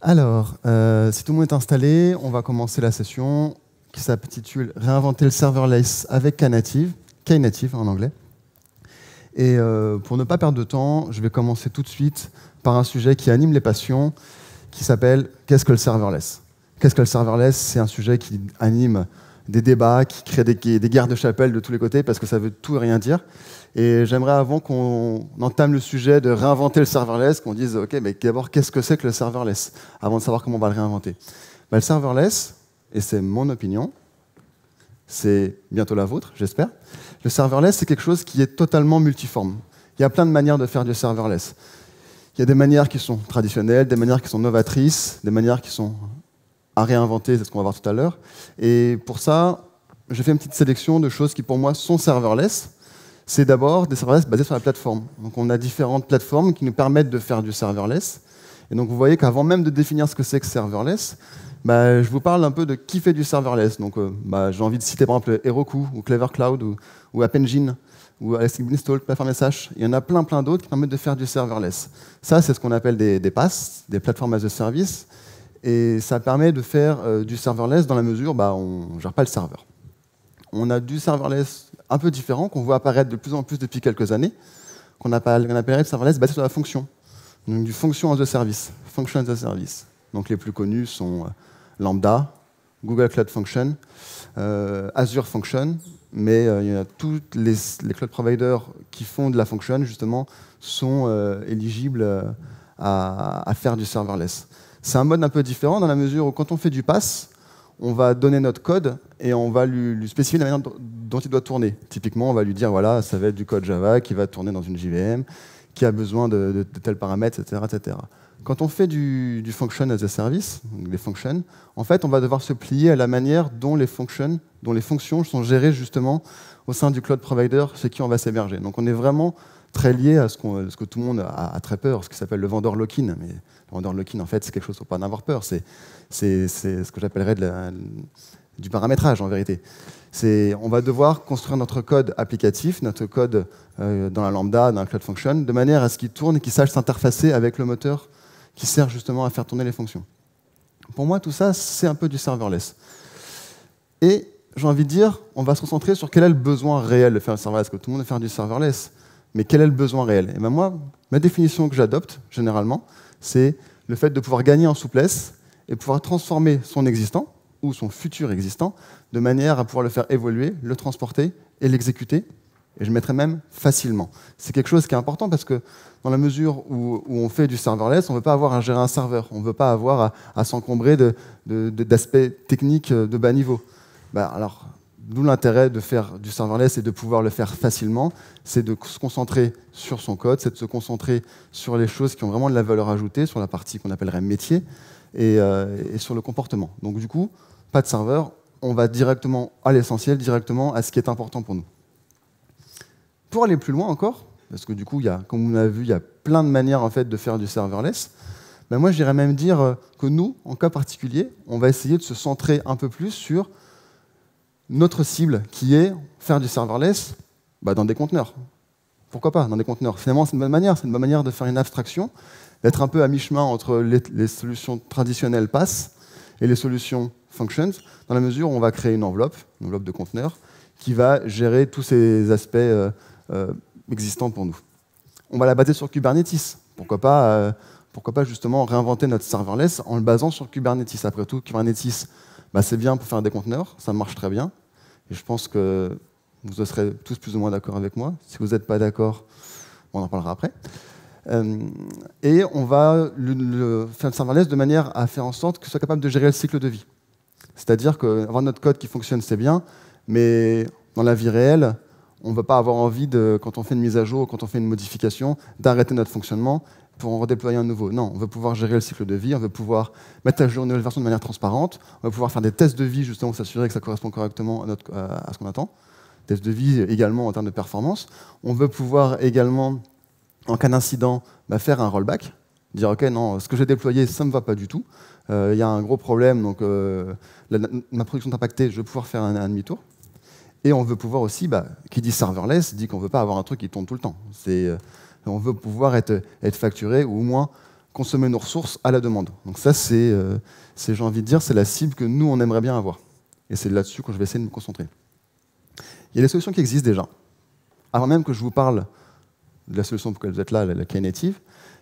Alors, si tout le monde est installé, on va commencer la session qui s'intitule Réinventer le serverless avec Knative, Knative en anglais. Et pour ne pas perdre de temps, je vais commencer tout de suite par un sujet qui anime les passions, qui s'appelle « Qu'est-ce que le serverless ?» Qu'est-ce que le serverless? C'est un sujet qui anime des débats, qui crée des guerres de chapelle de tous les côtés, parce que ça veut tout et rien dire. Et j'aimerais, avant qu'on entame le sujet de réinventer le serverless, qu'on dise, OK, mais d'abord, qu'est-ce que c'est que le serverless, avant de savoir comment on va le réinventer. Le serverless, et c'est mon opinion, c'est bientôt la vôtre, j'espère, le serverless, c'est quelque chose qui est totalement multiforme. Il y a plein de manières de faire du serverless. Il y a des manières qui sont traditionnelles, des manières qui sont novatrices, des manières qui sont à réinventer, c'est ce qu'on va voir tout à l'heure. Et pour ça, j'ai fait une petite sélection de choses qui, pour moi, sont serverless. C'est d'abord des serverless basés sur la plateforme. Donc on a différentes plateformes qui nous permettent de faire du serverless. Et donc vous voyez qu'avant même de définir ce que c'est que serverless, je vous parle un peu de qui fait du serverless. Donc j'ai envie de citer par exemple Heroku, ou Clever Cloud, ou App Engine, ou Elastic Install, Platform SH. Il y en a plein d'autres qui permettent de faire du serverless. Ça, c'est ce qu'on appelle des PaaS, des plateformes as a service. Et ça permet de faire du serverless dans la mesure où on ne gère pas le serveur. On a du serverless un peu différent, qu'on voit apparaître de plus en plus depuis quelques années, qu'on appellerait le serverless basé sur la fonction. Donc du function as a service, function as a service. Donc les plus connus sont Lambda, Google Cloud Function, Azure Function, mais il y a tous les cloud providers qui font de la function, justement, sont éligibles à faire du serverless. C'est un mode un peu différent dans la mesure où quand on fait du PaaS, on va donner notre code et on va lui spécifier la manière dont il doit tourner. Typiquement, on va lui dire, voilà, ça va être du code Java qui va tourner dans une JVM, qui a besoin de tels paramètres, etc., etc. Quand on fait du function as a service, des functions, en fait, on va devoir se plier à la manière dont les fonctions sont gérées justement au sein du cloud provider, chez qui on va s'héberger. Donc on est vraiment très lié à ce que tout le monde a très peur, ce qui s'appelle le vendor lock-in. Mais le vendor lock-in, en fait, c'est quelque chose qu'il ne faut pas en avoir peur. C'est ce que j'appellerais du paramétrage, en vérité. On va devoir construire notre code applicatif, notre code dans la Lambda, dans la Cloud Function, de manière à ce qu'il tourne et qu'il sache s'interfacer avec le moteur qui sert justement à faire tourner les fonctions. Pour moi, tout ça, c'est un peu du serverless. Et j'ai envie de dire, on va se concentrer sur quel est le besoin réel de faire du serverless, parce que tout le monde veut faire du serverless. Mais quel est le besoin réel? Et moi, ma définition que j'adopte, généralement, c'est le fait de pouvoir gagner en souplesse et pouvoir transformer son existant, ou son futur existant, de manière à pouvoir le faire évoluer, le transporter et l'exécuter, et je mettrais même facilement. C'est quelque chose qui est important parce que dans la mesure où on fait du serverless, on ne veut pas avoir à gérer un serveur, on ne veut pas avoir à s'encombrer d'aspects techniques de bas niveau. D'où l'intérêt de faire du serverless et de pouvoir le faire facilement, c'est de se concentrer sur son code, c'est de se concentrer sur les choses qui ont vraiment de la valeur ajoutée, sur la partie qu'on appellerait métier, et sur le comportement. Donc du coup, pas de serveur, on va directement à l'essentiel, directement à ce qui est important pour nous. Pour aller plus loin encore, parce que du coup, comme vous l'avez vu, il y a plein de manières en fait, de faire du serverless, moi j'irais même dire que nous, en cas particulier, on va essayer de se centrer un peu plus sur notre cible, qui est faire du serverless dans des conteneurs. Pourquoi pas, dans des conteneurs? Finalement, c'est une bonne manière de faire une abstraction, d'être un peu à mi-chemin entre les solutions traditionnelles PaaS et les solutions functions, dans la mesure où on va créer une enveloppe de conteneurs, qui va gérer tous ces aspects existants pour nous. On va la baser sur Kubernetes. Pourquoi pas justement réinventer notre serverless en le basant sur Kubernetes? Après tout, Kubernetes, c'est bien pour faire des conteneurs, ça marche très bien. Et je pense que vous serez tous plus ou moins d'accord avec moi. Si vous n'êtes pas d'accord, on en parlera après. Et on va faire le serverless de manière à faire en sorte que ce soit capable de gérer le cycle de vie. C'est-à-dire qu'avoir notre code qui fonctionne, c'est bien, mais dans la vie réelle, on ne va pas avoir envie, quand on fait une mise à jour, quand on fait une modification, d'arrêter notre fonctionnement pour en redéployer un nouveau. Non, on veut pouvoir gérer le cycle de vie, on veut pouvoir mettre à jour une nouvelle version de manière transparente, on veut pouvoir faire des tests de vie, justement, pour s'assurer que ça correspond correctement à ce qu'on attend. Tests de vie également en termes de performance. On veut pouvoir également, en cas d'incident, faire un rollback, dire « Ok, non, ce que j'ai déployé, ça ne me va pas du tout. Il y a un gros problème, donc ma production est impactée, je vais pouvoir faire un demi-tour. » Et on veut pouvoir aussi, qui dit serverless, dit qu'on ne veut pas avoir un truc qui tourne tout le temps. On veut pouvoir être facturé, ou au moins consommer nos ressources à la demande. Donc ça, j'ai envie de dire, c'est la cible que nous, on aimerait bien avoir. Et c'est là-dessus que je vais essayer de me concentrer. Il y a des solutions qui existent déjà. Avant même que je vous parle de la solution pour laquelle vous êtes là, la Knative,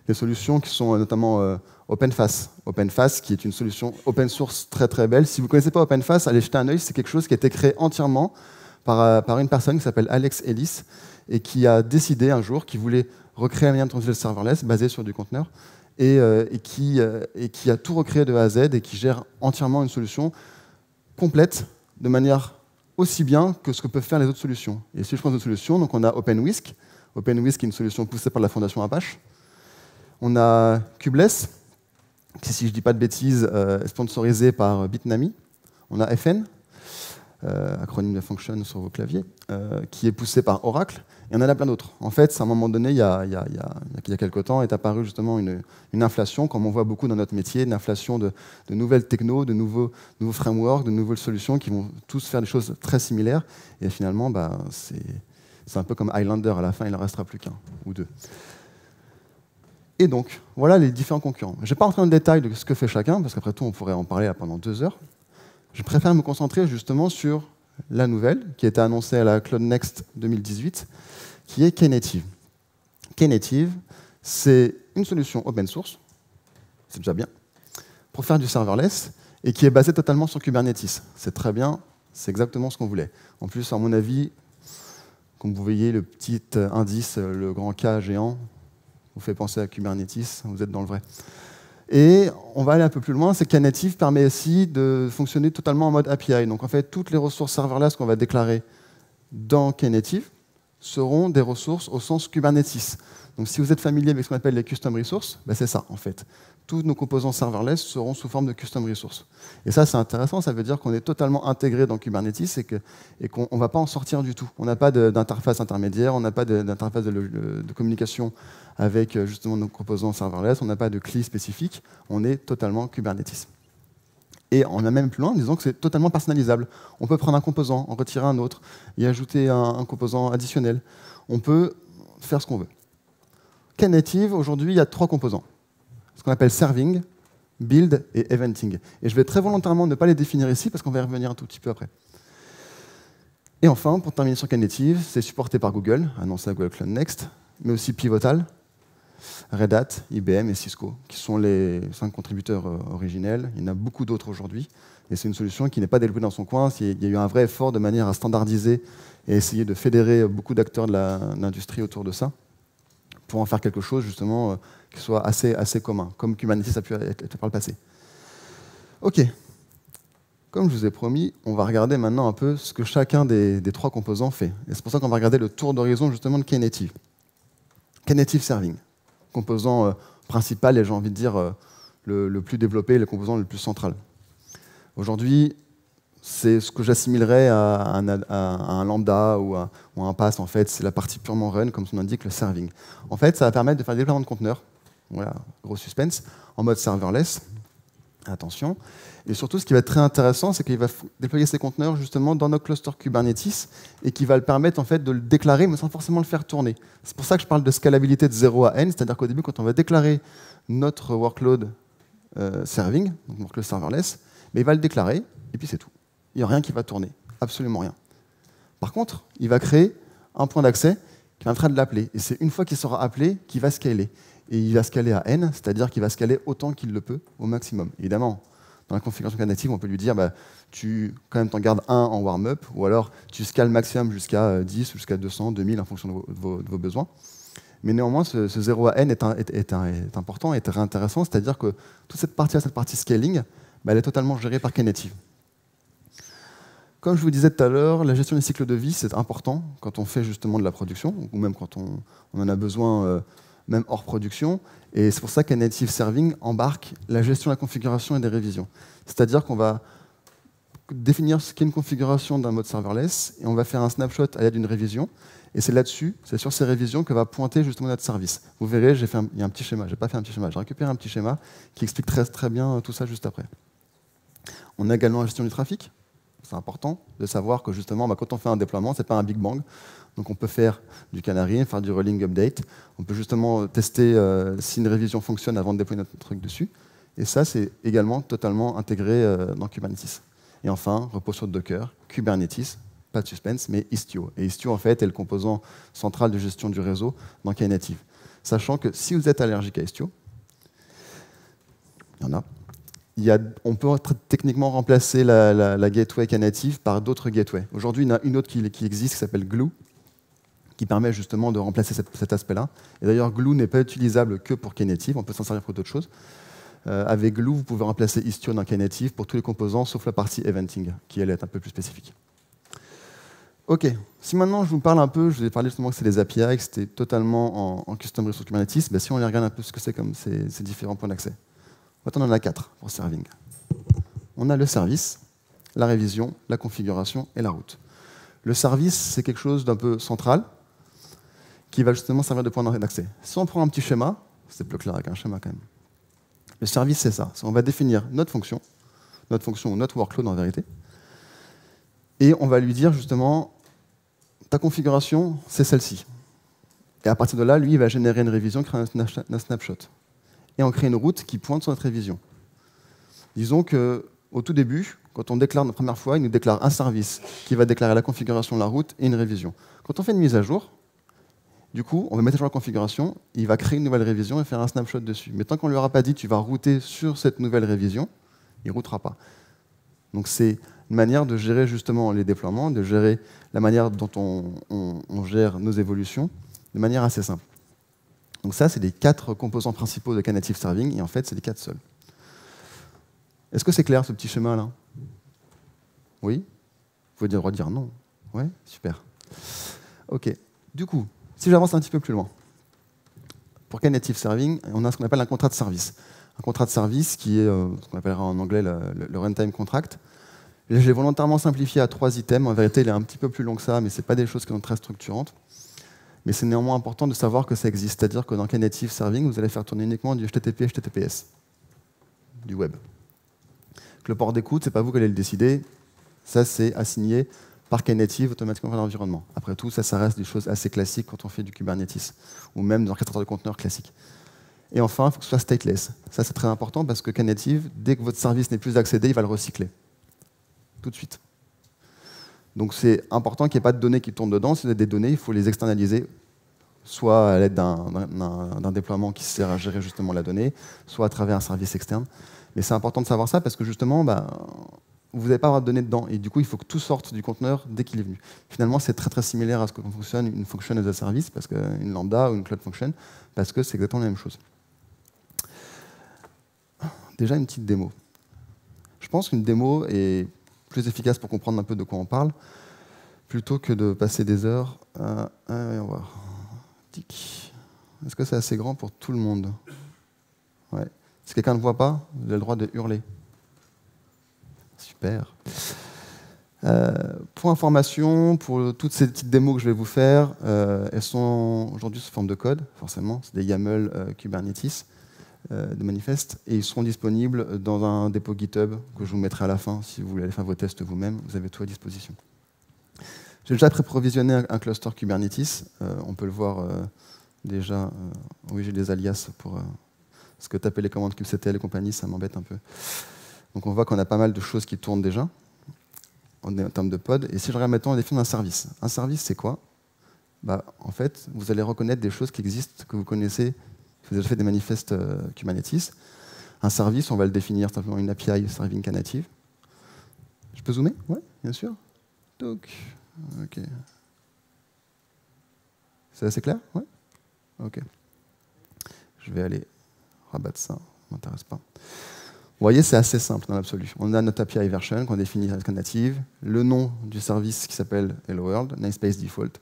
des solutions qui sont notamment OpenFaaS. OpenFaaS, qui est une solution open source très très belle. Si vous ne connaissez pas OpenFaaS, allez jeter un œil. C'est quelque chose qui a été créé entièrement par une personne qui s'appelle Alex Ellis et qui a décidé un jour qu'il voulait recréer un lien de transition serverless basé sur du conteneur et qui a tout recréé de A à Z et qui gère entièrement une solution complète de manière aussi bien que ce que peuvent faire les autres solutions. Et si je prends d'autres solutions, donc on a OpenWhisk. OpenWhisk est une solution poussée par la fondation Apache. On a Kubeless, qui, si je ne dis pas de bêtises, est sponsorisé par Bitnami. On a FN, acronyme de function sur vos claviers, qui est poussé par Oracle. Et on en a plein d'autres. En fait, à un moment donné, il y a quelques temps, est apparue justement une inflation, comme on voit beaucoup dans notre métier, une inflation de nouvelles technos, de nouveaux frameworks, de nouvelles solutions qui vont tous faire des choses très similaires. Et finalement, c'est un peu comme Highlander, à la fin, il n'en restera plus qu'un ou deux. Et donc, voilà les différents concurrents. Je ne vais pas rentrer dans le détail de ce que fait chacun, parce qu'après tout, on pourrait en parler là pendant 2 heures. Je préfère me concentrer justement sur la nouvelle, qui a été annoncée à la Cloud Next 2018, qui est Knative. Knative, c'est une solution open source, c'est déjà bien, pour faire du serverless, et qui est basée totalement sur Kubernetes. C'est très bien, c'est exactement ce qu'on voulait. En plus, à mon avis, comme vous voyez le petit indice, le grand K géant, vous fait penser à Kubernetes, vous êtes dans le vrai. Et on va aller un peu plus loin, c'est que Knative permet aussi de fonctionner totalement en mode API. Donc en fait, toutes les ressources serverless qu'on va déclarer dans Knative seront des ressources au sens Kubernetes. Donc si vous êtes familier avec ce qu'on appelle les custom resources, c'est ça en fait. Tous nos composants serverless seront sous forme de custom resources. Et ça, c'est intéressant, ça veut dire qu'on est totalement intégré dans Kubernetes et qu'on ne va pas en sortir du tout. On n'a pas d'interface intermédiaire, on n'a pas d'interface de communication avec justement nos composants serverless, on n'a pas de CLI spécifique, on est totalement Kubernetes. Et on va même plus loin en disant que c'est totalement personnalisable. On peut prendre un composant, en retirer un autre, y ajouter un composant additionnel. On peut faire ce qu'on veut. Knative, aujourd'hui, il y a 3 composants. Ce qu'on appelle serving, build et eventing. Et je vais très volontairement ne pas les définir ici, parce qu'on va y revenir un tout petit peu après. Et enfin, pour terminer sur Knative, c'est supporté par Google, annoncé à Google Cloud Next, mais aussi Pivotal, Red Hat, IBM et Cisco, qui sont les 5 contributeurs originels. Il y en a beaucoup d'autres aujourd'hui. Et c'est une solution qui n'est pas développée dans son coin. Il y a eu un vrai effort de manière à standardiser et essayer de fédérer beaucoup d'acteurs de l'industrie autour de ça, pour en faire quelque chose justement qui soit assez commun, comme Kubernetes a pu être par le passé. OK. Comme je vous ai promis, on va regarder maintenant un peu ce que chacun des 3 composants fait. Et c'est pour ça qu'on va regarder le tour d'horizon justement de Knative. Knative Serving, composant principal et j'ai envie de dire le plus développé, le composant le plus central. Aujourd'hui, c'est ce que j'assimilerais à un lambda ou à un pass. En fait, c'est la partie purement run, comme son indique, le serving. En fait, ça va permettre de faire des déploiements de conteneurs, voilà, gros suspense, en mode serverless. Attention. Et surtout, ce qui va être très intéressant, c'est qu'il va déployer ces conteneurs justement dans nos clusters Kubernetes et qui va le permettre en fait de le déclarer, mais sans forcément le faire tourner. C'est pour ça que je parle de scalabilité de 0 à n, c'est-à-dire qu'au début, quand on va déclarer notre workload serving, donc workload serverless, mais il va le déclarer et puis c'est tout. Il n'y a rien qui va tourner, absolument rien. Par contre, il va créer un point d'accès qui va en train de l'appeler. Et c'est une fois qu'il sera appelé qu'il va scaler. Et il va scaler à n, c'est-à-dire qu'il va scaler autant qu'il le peut au maximum. Évidemment, dans la configuration Knative, on peut lui dire tu quand même t'en gardes 1 en warm-up, ou alors tu scales maximum jusqu'à 10, jusqu'à 200, 2000 en fonction de vos besoins. Mais néanmoins, ce 0 à n est important et très intéressant, c'est-à-dire que toute cette partie scaling, elle est totalement gérée par Knative. Comme je vous disais tout à l'heure, la gestion des cycles de vie, c'est important quand on fait justement de la production, ou même quand on en a besoin, même hors production. Et c'est pour ça que Knative Serving embarque la gestion de la configuration et des révisions. C'est-à-dire qu'on va définir ce qu'est une configuration d'un mode serverless, et on va faire un snapshot à l'aide d'une révision. Et c'est là-dessus, c'est sur ces révisions que va pointer justement notre service. Vous verrez, il y a un petit schéma. Je n'ai pas fait un petit schéma, j'ai récupéré un petit schéma qui explique très bien tout ça juste après. On a également la gestion du trafic. C'est important de savoir que justement, quand on fait un déploiement, ce n'est pas un big bang. Donc on peut faire du canary, faire du rolling update. On peut justement tester si une révision fonctionne avant de déployer notre truc dessus. Et ça, c'est également totalement intégré dans Kubernetes. Et enfin, repose sur Docker, Kubernetes, pas de suspense, mais Istio. Et Istio, en fait, est le composant central de gestion du réseau dans Knative. Sachant que si vous êtes allergique à Istio, il y en a, on peut techniquement remplacer la gateway Knative par d'autres gateways. Aujourd'hui, il y en a une autre qui existe, qui s'appelle Glue, qui permet justement de remplacer cet aspect-là. Et d'ailleurs, Glue n'est pas utilisable que pour Knative, on peut s'en servir pour d'autres choses. Avec Glue, vous pouvez remplacer Istio dans Knative pour tous les composants, sauf la partie eventing, qui elle est un peu plus spécifique. OK, si maintenant je vous parle un peu, je vous ai parlé justement que c'est des API, que c'était totalement en custom resource Kubernetes, si on les regarde un peu ce que c'est comme ces différents points d'accès. En fait, on en a 4 pour serving. On a le service, la révision, la configuration et la route. Le service, c'est quelque chose d'un peu central qui va justement servir de point d'accès. Si on prend un petit schéma, c'est plus clair avec un schéma quand même. Le service, c'est ça. On va définir notre fonction ou notre workload en vérité, et on va lui dire justement, ta configuration, c'est celle-ci. Et à partir de là, lui, il va générer une révision, créer un snapshot. Et on crée une route qui pointe sur notre révision. Disons qu'au tout début, quand on déclare la première fois, il nous déclare un service qui va déclarer la configuration, la route et une révision. Quand on fait une mise à jour, du coup, on va mettre à jour la configuration, il va créer une nouvelle révision et faire un snapshot dessus. Mais tant qu'on ne lui aura pas dit tu vas router sur cette nouvelle révision, il ne routera pas. Donc c'est une manière de gérer justement les déploiements, de gérer la manière dont on gère nos évolutions de manière assez simple. Donc ça, c'est les 4 composants principaux de Knative Serving, et en fait, c'est les 4 seuls. Est-ce que c'est clair, ce petit schéma-là? Oui? Vous pouvez le droit de dire non. Ouais? Super. OK. Du coup, si j'avance un petit peu plus loin, pour Knative Serving, on a ce qu'on appelle un contrat de service. Un contrat de service qui est ce qu'on appellera en anglais le runtime contract. Je l'ai volontairement simplifié à 3 items. En vérité, il est un petit peu plus long que ça, mais ce n'est pas des choses qui sont très structurantes. Mais c'est néanmoins important de savoir que ça existe. C'est-à-dire que dans Knative Serving, vous allez faire tourner uniquement du HTTP, HTTPS, du web. Le port d'écoute, ce n'est pas vous qui allez le décider. Ça, c'est assigné par Knative automatiquement par l'environnement. Après tout, ça reste des choses assez classiques quand on fait du Kubernetes, ou même dans un orchestrateur de conteneurs classique. Et enfin, il faut que ce soit stateless. Ça, c'est très important parce que Knative, dès que votre service n'est plus accédé, il va le recycler. Tout de suite. Donc c'est important qu'il n'y ait pas de données qui tournent dedans. Si vous avez des données, il faut les externaliser, soit à l'aide d'un déploiement qui sert à gérer justement la donnée, soit à travers un service externe. Mais c'est important de savoir ça parce que justement, vous n'allez pas avoir de données dedans. Et du coup, il faut que tout sorte du conteneur dès qu'il est venu. Finalement, c'est très très similaire à ce que fonctionne une function as a service, parce qu'une lambda ou une cloud function, parce que c'est exactement la même chose. Déjà une petite démo. Je pense qu'une démo est plus efficace pour comprendre un peu de quoi on parle, plutôt que de passer des heures à voir. Est-ce que c'est assez grand pour tout le monde? Ouais. Si quelqu'un ne voit pas, vous avez le droit de hurler. Super. Pour information, pour toutes ces petites démos que je vais vous faire, elles sont aujourd'hui sous forme de code, forcément. C'est des YAML Kubernetes de manifeste, et ils seront disponibles dans un dépôt GitHub que je vous mettrai à la fin si vous voulez aller faire vos tests vous-même. Vous avez tout à disposition. J'ai déjà pré-provisionné un cluster Kubernetes. On peut le voir déjà. Oui, j'ai des alias pour parce que taper les commandes kubectl et compagnie, ça m'embête un peu. Donc on voit qu'on a pas mal de choses qui tournent déjà en termes de pod. Et si je regarde maintenant, on définit un service. Un service, c'est quoi? En fait, vous allez reconnaître des choses qui existent, que vous connaissez. Vous avez fait des manifestes Kubernetes. Un service, on va le définir simplement une API serving Knative. Je peux zoomer? Oui, bien sûr. Donc, OK. C'est assez clair? Oui? OK. Je vais aller rabattre ça, ça ne m'intéresse pas. Vous voyez, c'est assez simple dans l'absolu. On a notre API version qu'on définit avec Knative, le nom du service qui s'appelle Hello World, namespace default,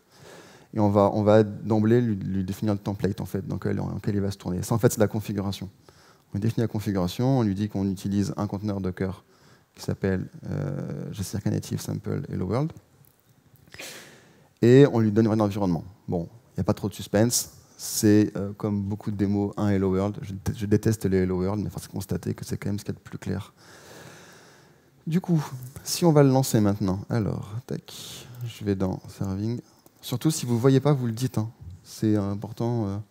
et on va d'emblée lui définir le template en fait, dans lequel il va se tourner. Ça, en fait, c'est la configuration. On définit la configuration, on lui dit qu'on utilise un conteneur Docker qui s'appelle GCR Knative Sample Hello World, et on lui donne un environnement. Bon, il n'y a pas trop de suspense. C'est comme beaucoup de démos, un Hello World. Je déteste les Hello World, mais force est de constater que c'est quand même ce qu'il y a de plus clair. Du coup, si on va le lancer maintenant, alors, tac, je vais dans Serving. Surtout, si vous ne voyez pas, vous le dites. Hein. C'est important.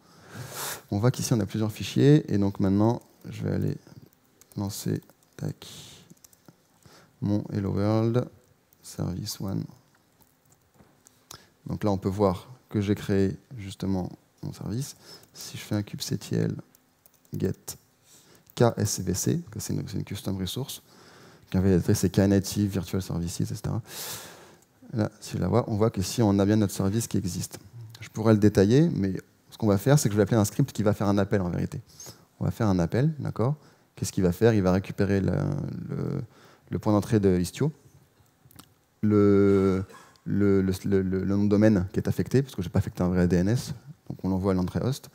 On voit qu'ici, on a plusieurs fichiers. Et donc maintenant, je vais aller lancer tac, mon Hello World, Service 1. Donc là, on peut voir que j'ai créé justement mon service. Si je fais un kubectl get KSVC, que c'est une custom resource, c'est Knative, Virtual Services, etc. Là, si je la vois, on voit qu'ici, on a bien notre service qui existe. Je pourrais le détailler, mais ce qu'on va faire, c'est que je vais appeler un script qui va faire un appel en vérité. On va faire un appel, d'accord? Qu'est-ce qu'il va faire? Il va récupérer le point d'entrée de Istio, le nom de domaine qui est affecté, parce que je n'ai pas affecté un vrai DNS, donc on l'envoie à l'entrée host,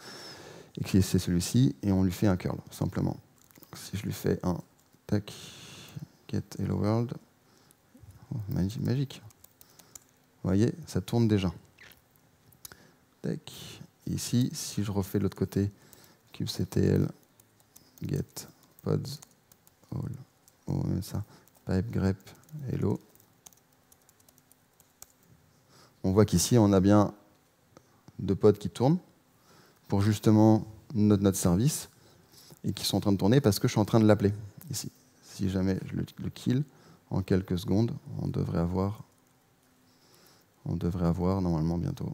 et qui c'est celui-ci, et on lui fait un curl, simplement. Donc, si je lui fais un tac, get hello world, oh, magique. Vous voyez, ça tourne déjà. Tac. Ici, si je refais de l'autre côté, kubectl get pods all, ça, pipe grep hello. On voit qu'ici, on a bien deux pods qui tournent pour justement notre service et qui sont en train de tourner parce que je suis en train de l'appeler ici. Si jamais je le kill en quelques secondes, on devrait avoir normalement bientôt.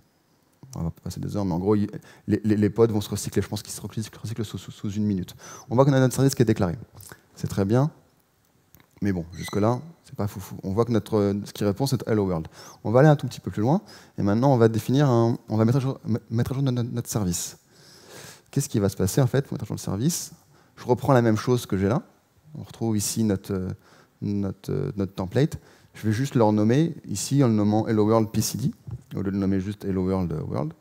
On va pas passer des heures, mais en gros, les pods vont se recycler. Je pense qu'ils se recyclent sous une minute. On voit qu'on a notre service qui est déclaré. C'est très bien, mais bon, jusque-là, c'est pas foufou. On voit que ce qui répond, c'est Hello World. On va aller un tout petit peu plus loin, et maintenant, on va définir, on va mettre à jour notre service. Qu'est-ce qui va se passer, en fait, pour mettre à jour le service? Je reprends la même chose que j'ai là. On retrouve ici notre template. Je vais juste le renommer ici en le nommant Hello World PCD, au lieu de le nommer juste Hello World World,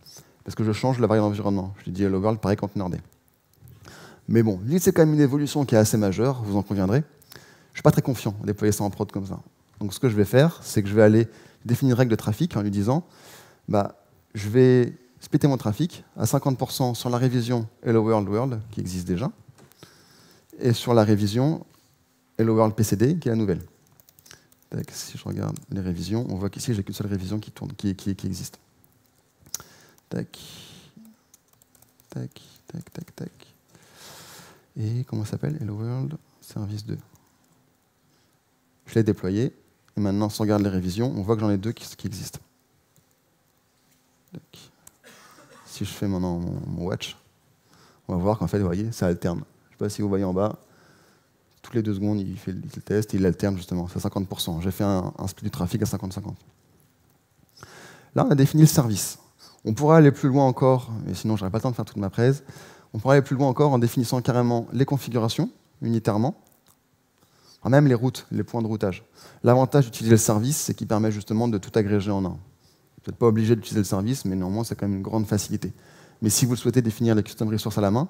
parce que je change la variable d'environnement. Je lui dis Hello World, pareil, conteneur D. Mais bon, c'est quand même une évolution qui est assez majeure, vous en conviendrez. Je ne suis pas très confiant à déployer ça en prod comme ça. Donc ce que je vais faire, c'est que je vais aller définir une règle de trafic en lui disant je vais splitter mon trafic à 50% sur la révision Hello World World, qui existe déjà, et sur la révision Hello World PCD, qui est la nouvelle. Tac, si je regarde les révisions, on voit qu'ici, j'ai qu'une seule révision qui tourne, qui existe. Tac, tac, tac, tac, tac. Et comment ça s'appelle? Hello World Service 2. Je l'ai déployé. Et maintenant, si on regarde les révisions, on voit que j'en ai deux qui existent. Tac. Si je fais maintenant mon watch, on va voir qu'en fait, vous voyez, ça alterne. Je ne sais pas si vous voyez en bas. Toutes les 2 secondes, il fait le test et il alterne justement, c'est à 50%. J'ai fait un split du trafic à 50-50. Là, on a défini le service. On pourrait aller plus loin encore, mais sinon, je n'aurai pas le temps de faire toute ma presse. On pourrait aller plus loin encore en définissant carrément les configurations, unitairement, enfin, même les routes, les points de routage. L'avantage d'utiliser le service, c'est qu'il permet justement de tout agréger en un. Vous n'êtes pas obligé d'utiliser le service, mais néanmoins, c'est quand même une grande facilité. Mais si vous souhaitez définir les custom resources à la main,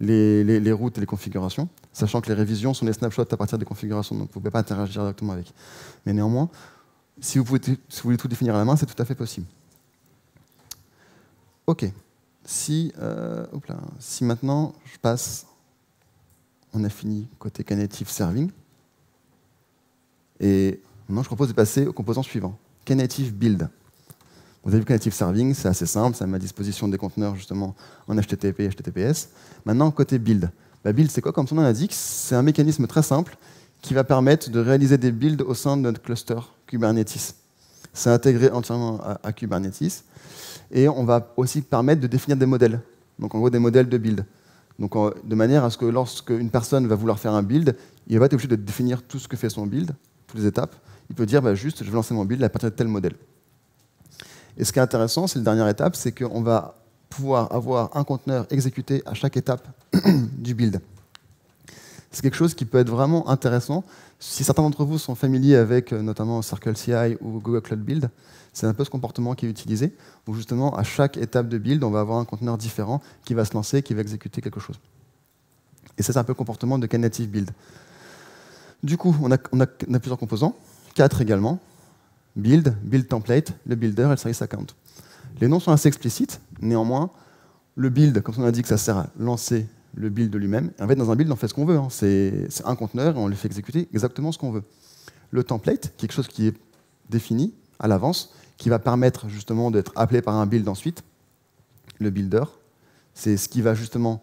les routes et les configurations, sachant que les révisions sont des snapshots à partir des configurations, donc vous ne pouvez pas interagir directement avec. Mais néanmoins, si vous voulez tout définir à la main, c'est tout à fait possible. OK. Si maintenant, je passe, on a fini côté Knative Serving, et maintenant je propose de passer au composant suivant, Knative Build. Vous avez vu que Knative Serving, c'est assez simple, ça met à disposition des conteneurs justement en HTTP et HTTPS. Maintenant, côté build. Build, c'est quoi? Comme son nom l'indique, c'est un mécanisme très simple qui va permettre de réaliser des builds au sein de notre cluster Kubernetes. C'est intégré entièrement à Kubernetes. Et on va aussi permettre de définir des modèles. Donc en gros, des modèles de build. Donc de manière à ce que lorsque une personne va vouloir faire un build, il va être obligé de définir tout ce que fait son build, toutes les étapes. Il peut dire juste, je vais lancer mon build à partir de tel modèle. Et ce qui est intéressant, c'est la dernière étape, c'est qu'on va pouvoir avoir un conteneur exécuté à chaque étape du build. C'est quelque chose qui peut être vraiment intéressant. Si certains d'entre vous sont familiers avec notamment CircleCI ou Google Cloud Build, c'est un peu ce comportement qui est utilisé, où justement, à chaque étape de build, on va avoir un conteneur différent qui va se lancer, qui va exécuter quelque chose. Et ça, c'est un peu le comportement de Knative Build. Du coup, on a plusieurs composants, 4 également. Build, build template, le builder et le service account. Les noms sont assez explicites, néanmoins, le build, comme on a dit que ça sert à lancer le build de lui-même. En fait, dans un build, on fait ce qu'on veut. Hein. C'est un conteneur et on lui fait exécuter exactement ce qu'on veut. le template, quelque chose qui est défini à l'avance, qui va permettre justement d'être appelé par un build ensuite. Le builder, c'est ce qui va justement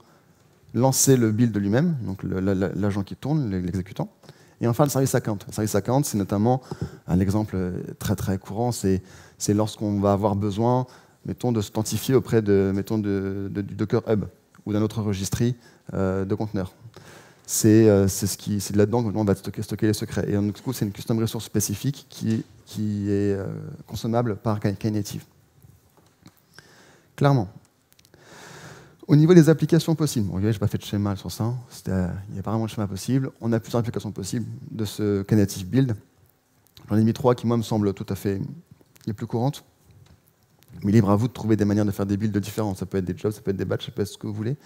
lancer le build lui-même, donc l'agent qui tourne, l'exécutant. Et enfin, le service account. Le service account, c'est notamment un exemple très très courant, c'est lorsqu'on va avoir besoin, mettons, de s'authentifier auprès de, mettons, du Docker Hub ou d'un autre registry de conteneurs. C'est là-dedans qu'on va stocker les secrets. Et donc, du coup, c'est une custom resource spécifique qui est consommable par Knative. Clairement. Au niveau des applications possibles, bon, je n'ai pas fait de schéma sur ça, il n'y a pas vraiment de schéma possible. On a plusieurs applications possibles de ce Knative build. J'en ai mis 3 qui, moi, me semblent tout à fait les plus courantes. Mais libre à vous de trouver des manières de faire des builds différents. Ça peut être des jobs, ça peut être des batchs, ça peut être ce que vous voulez.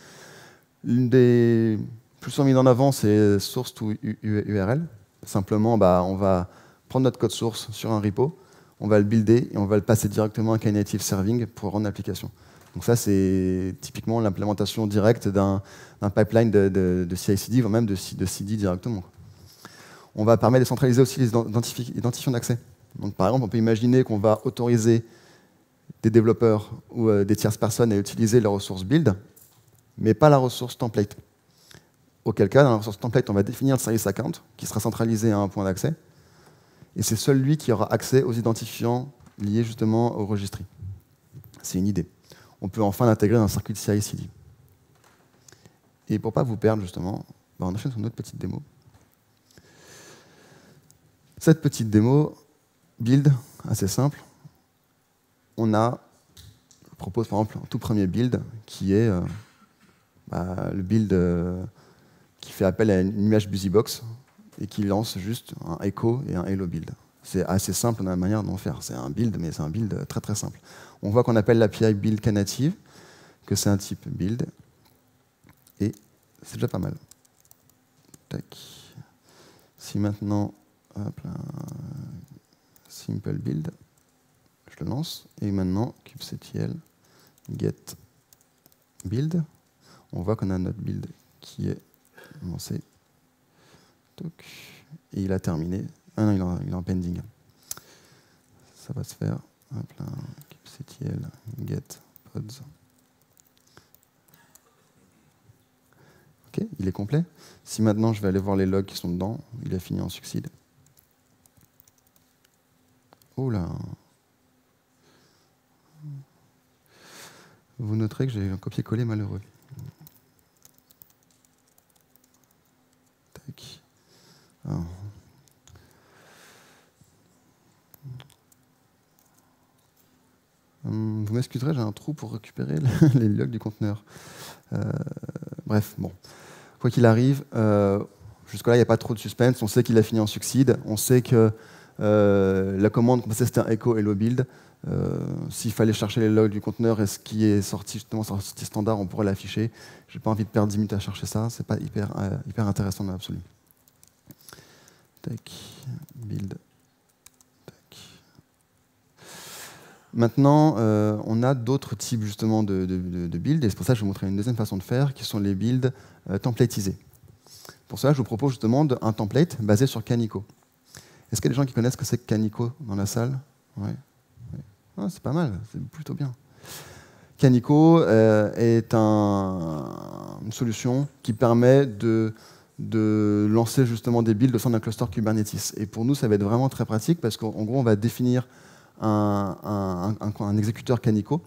L'une des plus mis en avant, c'est source to URL. Simplement, on va prendre notre code source sur un repo, on va le builder et on va le passer directement à Knative Serving pour rendre l'application. Donc ça, c'est typiquement l'implémentation directe d'un pipeline de CI/CD, voire même de CD directement. On va permettre de centraliser aussi les identifiants d'accès. Donc par exemple, on peut imaginer qu'on va autoriser des développeurs ou des tierces personnes à utiliser la ressource build, mais pas la ressource template. Auquel cas, dans la ressource template, on va définir le service account, qui sera centralisé à un point d'accès, et c'est seul lui qui aura accès aux identifiants liés justement au registry. C'est une idée. On peut enfin l'intégrer dans un circuit de CI/CD. Et pour ne pas vous perdre, justement, on enchaîne sur une autre petite démo. Cette petite démo, build, assez simple. Je propose par exemple un tout premier build, qui est le build qui fait appel à une image BusyBox et qui lance juste un echo et un hello build. C'est assez simple dans la manière d'en faire. C'est un build, mais c'est un build très très simple. On voit qu'on appelle l'API build Knative, que c'est un type build, et c'est déjà pas mal. Tac. Si maintenant, hop là, simple build, je le lance, et maintenant, kubectl get build, on voit qu'on a notre build qui est lancé. Et il a terminé. Ah non, il est en pending. Ça va se faire. Hop là, kubectl get pods. Ok, il est complet. Si maintenant je vais aller voir les logs qui sont dedans, il a fini en succide. Oh là. Vous noterez que j'ai un copier-coller malheureux. Tac. Alors. Vous m'excuserez, j'ai un trou pour récupérer les logs du conteneur. Bref, bon. Quoi qu'il arrive, jusque-là, il n'y a pas trop de suspense. On sait qu'il a fini en succide. On sait que la commande qu'on passait, c'était un echo hello build. S'il fallait chercher les logs du conteneur et ce qui est sorti justement sorti standard, on pourrait l'afficher. J'ai pas envie de perdre 10 minutes à chercher ça. C'est pas hyper intéressant dans l'absolu. Tac, build. Tac. Maintenant, on a d'autres types justement de builds, et c'est pour ça que je vais vous montrer une deuxième façon de faire, qui sont les builds templatisés. Pour cela, je vous propose justement un template basé sur Canico. Est-ce qu'il y a des gens qui connaissent ce que c'est que Canico dans la salle? Ouais. Ah, c'est pas mal, c'est plutôt bien. Canico est une solution qui permet de lancer justement des builds au sein d'un cluster Kubernetes. Et pour nous, ça va être vraiment très pratique parce qu'en gros, on va définir un exécuteur Canico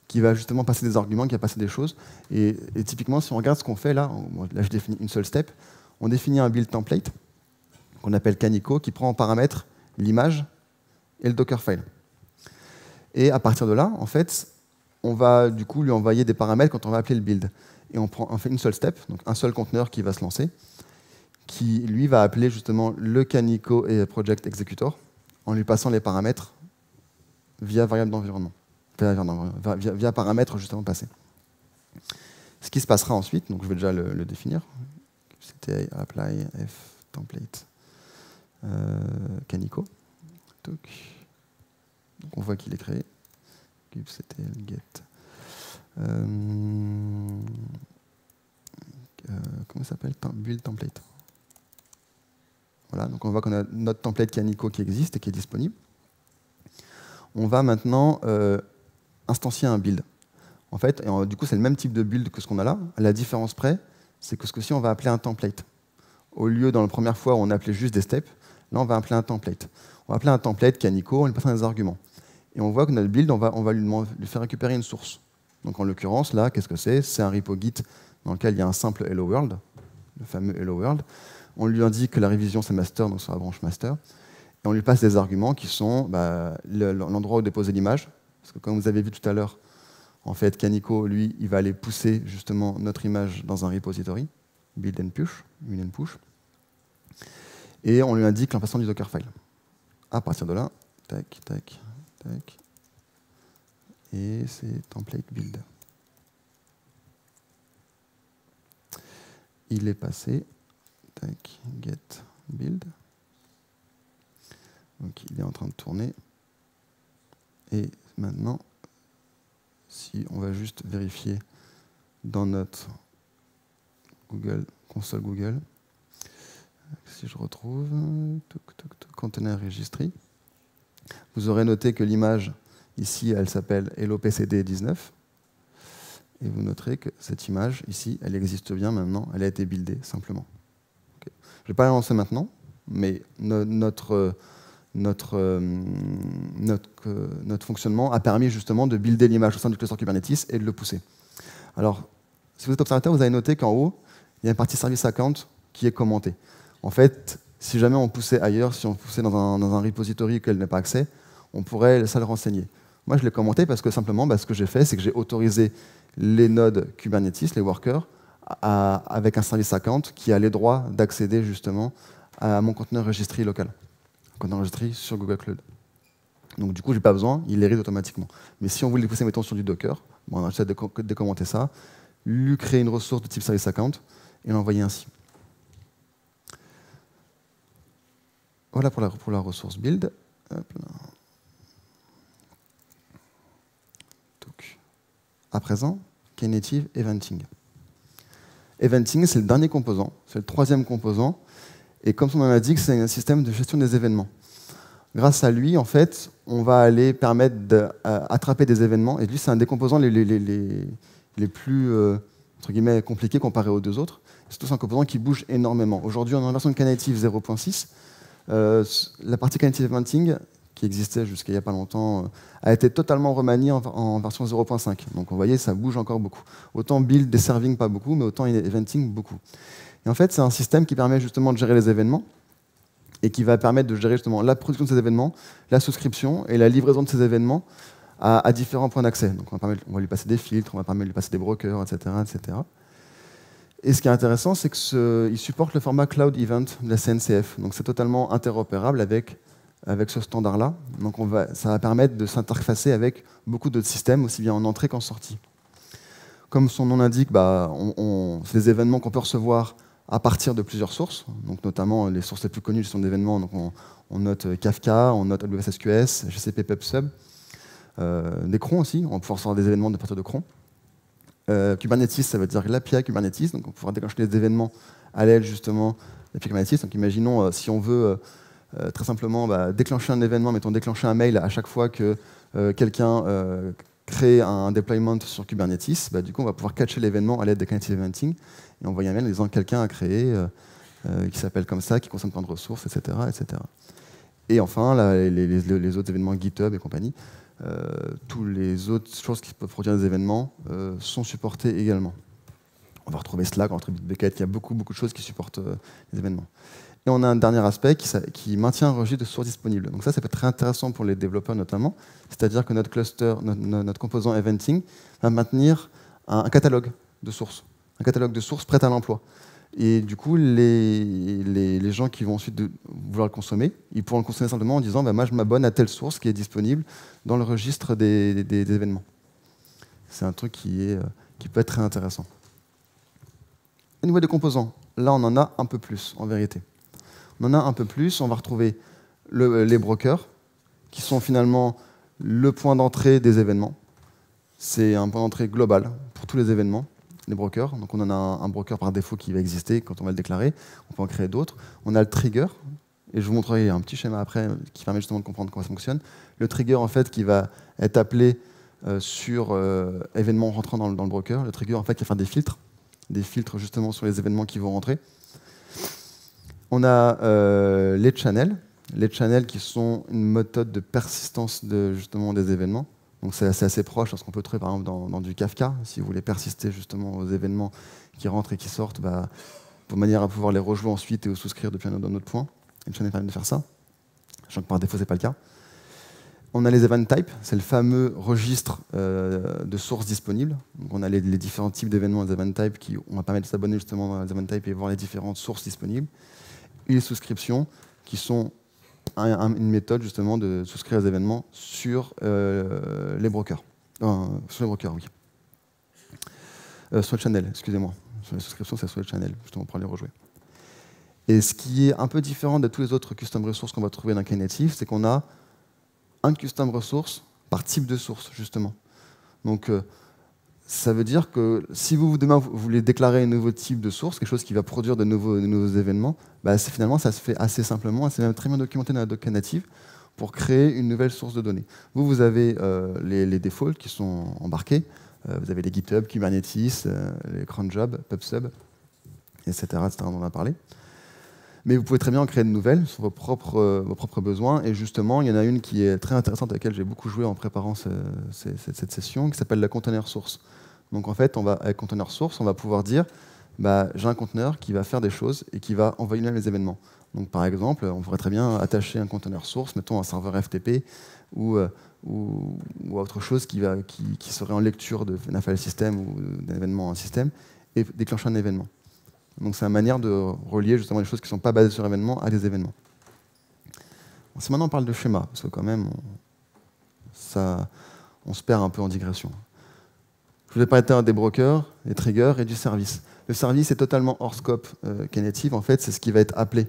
qui va justement passer des arguments, qui va passer des choses. Et typiquement, si on regarde ce qu'on fait là je définis une seule step, on définit un build template qu'on appelle Canico, qui prend en paramètre l'image et le Dockerfile. Et à partir de là, en fait, on va du coup lui envoyer des paramètres quand on va appeler le build. Et on fait une seule step, donc un seul conteneur qui va se lancer, qui lui va appeler justement le Canico et Project Executor en lui passant les paramètres via variable d'environnement, via paramètres justement passés. Ce qui se passera ensuite, donc je vais déjà le définir, c'était apply f template Canico. Donc on voit qu'il est créé. Kubectl get. Comment ça s'appelle? Build template. Voilà, donc on voit qu'on a notre template Canico qui existe et qui est disponible. On va maintenant instancier un build. En fait, du coup, c'est le même type de build que ce qu'on a là. La différence près, c'est que ce coup-ci, on va appeler un template. Au lieu, dans la première fois, où on appelait juste des steps, là, on va appeler un template. On va appeler un template Canico, on lui passe des arguments. Et on voit que notre build, on va lui faire récupérer une source. Donc en l'occurrence, là, qu'est-ce que c'est? C'est un repo Git dans lequel il y a un simple hello world, le fameux hello world. On lui indique que la révision, c'est master, donc sur la branche master. Et on lui passe des arguments qui sont l'endroit où déposer l'image. Parce que comme vous avez vu tout à l'heure, en fait, Canico, lui, il va aller pousser justement notre image dans un repository, build and push. Et on lui indique l'emplacement du Dockerfile. À partir de là, tac, tac, tac. Et c'est template build. Il est passé, tac, get build. Donc il est en train de tourner. Et maintenant, si on va juste vérifier dans notre console Google, si je retrouve container registry, vous aurez noté que l'image ici, elle s'appelle HelloPCD19. Et vous noterez que cette image ici, elle existe bien maintenant, elle a été buildée simplement. Okay. Je ne vais pas la lancer maintenant, mais notre fonctionnement a permis justement de builder l'image au sein du cluster Kubernetes et de le pousser. Alors, si vous êtes observateur, vous avez noté qu'en haut, il y a une partie service account qui est commentée. En fait, si jamais on poussait ailleurs, si on poussait dans un repository auquel n'a pas accès, on pourrait ça le renseigner. Moi, je l'ai commenté parce que simplement, ce que j'ai fait, c'est que j'ai autorisé les nodes Kubernetes, les workers, avec un service account qui a les droits d'accéder justement à mon conteneur registry local, conteneur registry sur Google Cloud. Donc du coup, je n'ai pas besoin, il les read automatiquement. Mais si on voulait les pousser, mettons, sur du Docker, on a juste à décommenter ça, lui créer une ressource de type service account et l'envoyer ainsi. Voilà pour la ressource build. Hop là. Donc, à présent, Knative Eventing. Eventing, c'est le dernier composant, c'est le troisième composant. Et comme son nom l'indique, c'est un système de gestion des événements. Grâce à lui, en fait, on va aller permettre d'attraper des événements. Et lui, c'est un des composants les plus entre guillemets, compliqués comparé aux deux autres. C'est tout un composant qui bouge énormément. Aujourd'hui, on est en version de Knative 0.6. La partie Knative Eventing, qui existait jusqu'à il n'y a pas longtemps, a été totalement remaniée en version 0.5. Donc, vous voyez, ça bouge encore beaucoup. Autant build et serving, pas beaucoup, mais autant eventing, beaucoup. Et en fait, c'est un système qui permet justement de gérer les événements et qui va permettre de gérer justement la production de ces événements, la souscription et la livraison de ces événements à différents points d'accès. Donc, on va lui passer des filtres, on va permettre de lui passer des brokers, etc., etc. Et ce qui est intéressant, c'est qu'il supporte le format Cloud Event de la CNCF. Donc, c'est totalement interopérable avec ce standard-là. Donc, ça va permettre de s'interfacer avec beaucoup d'autres systèmes, aussi bien en entrée qu'en sortie. Comme son nom l'indique, c'est des événements qu'on peut recevoir à partir de plusieurs sources, donc notamment les sources les plus connues sont d'événements. Donc on note Kafka, on note AWS SQS, GCP PubSub, des crons aussi, on va pouvoir recevoir des événements de partir de crons. Kubernetes, ça veut dire l'API Kubernetes, donc on pourra déclencher des événements à l'aide justement de l'API Kubernetes. Donc imaginons si on veut très simplement déclencher un événement, mettons déclencher un mail à chaque fois que quelqu'un crée un deployment sur Kubernetes, du coup on va pouvoir catcher l'événement à l'aide de Knative Eventing et envoyer un mail en disant que quelqu'un a créé, qui s'appelle comme ça, qui consomme plein de ressources, etc. etc. Et enfin, là, les autres événements GitHub et compagnie, toutes les autres choses qui peuvent produire des événements sont supportées également. On va retrouver Slack, on va retrouver Bitbucket, il y a beaucoup de choses qui supportent les événements. Et on a un dernier aspect qui maintient un registre de sources disponibles. Donc ça peut être très intéressant pour les développeurs notamment, c'est-à-dire que notre cluster, notre composant Eventing va maintenir un catalogue de sources, prêtes à l'emploi. Et du coup, les gens qui vont ensuite vouloir le consommer, ils pourront le consommer simplement en disant moi je m'abonne à telle source qui est disponible dans le registre des événements. C'est un truc qui peut être très intéressant. Au niveau des composants, là on en a un peu plus en vérité. On en a un peu plus, on va retrouver les brokers, qui sont finalement le point d'entrée des événements. C'est un point d'entrée global pour tous les événements, les brokers. Donc on en a un broker par défaut qui va exister quand on va le déclarer. On peut en créer d'autres. On a le trigger, Et je vous montrerai un petit schéma après qui permet justement de comprendre comment ça fonctionne. Le trigger, en fait, qui va être appelé sur événements rentrant dans le broker. Le trigger, en fait, qui va faire des filtres justement sur les événements qui vont rentrer. On a les channels qui sont une méthode de persistance justement des événements. Donc c'est assez proche de ce qu'on peut trouver par exemple dans du Kafka. Si vous voulez persister justement aux événements qui rentrent et qui sortent, de manière à pouvoir les rejouer ensuite et aux souscrire depuis un autre point. Les channels permettent de faire ça. Sachant que par défaut, ce n'est pas le cas. On a les event types, c'est le fameux registre de sources disponibles. Donc on a les différents types d'événements des event types qui on va permettre de s'abonner justement dans les event types et voir les différentes sources disponibles. Et les souscriptions qui sont une méthode justement de souscrire les événements sur les brokers. Sur les brokers, oui. Sur le channel, excusez-moi. Sur les souscriptions, c'est sur le channel, justement pour les rejouer. Et ce qui est un peu différent de tous les autres custom resources qu'on va trouver dans Knative, c'est qu'on a un custom resource par type de source, justement. Donc, ça veut dire que si demain vous voulez déclarer un nouveau type de source, quelque chose qui va produire de nouveaux événements, finalement ça se fait assez simplement, c'est même très bien documenté dans la doc Knative pour créer une nouvelle source de données. Vous avez les defaults qui sont embarqués, vous avez les GitHub, Kubernetes, les cronjob, PubSub, etc., on en a parlé. Mais vous pouvez très bien en créer de nouvelles sur vos propres besoins. Et justement, il y en a une qui est très intéressante, à laquelle j'ai beaucoup joué en préparant cette session, qui s'appelle la container source. Donc en fait, avec container source, on va pouvoir dire, j'ai un conteneur qui va faire des choses et qui va envoyer même les événements. Donc par exemple, on pourrait très bien attacher un container source, mettons un serveur FTP ou autre chose qui serait en lecture d'un file system ou d'un événement en système et déclencher un événement. Donc c'est une manière de relier justement les choses qui ne sont pas basées sur événements à des événements. Bon, si maintenant on parle de schéma, parce que quand même, on se perd un peu en digression. Je vous ai parlé des brokers, des triggers et du service. Le service est totalement hors scope Knative, en fait, c'est ce qui va être appelé.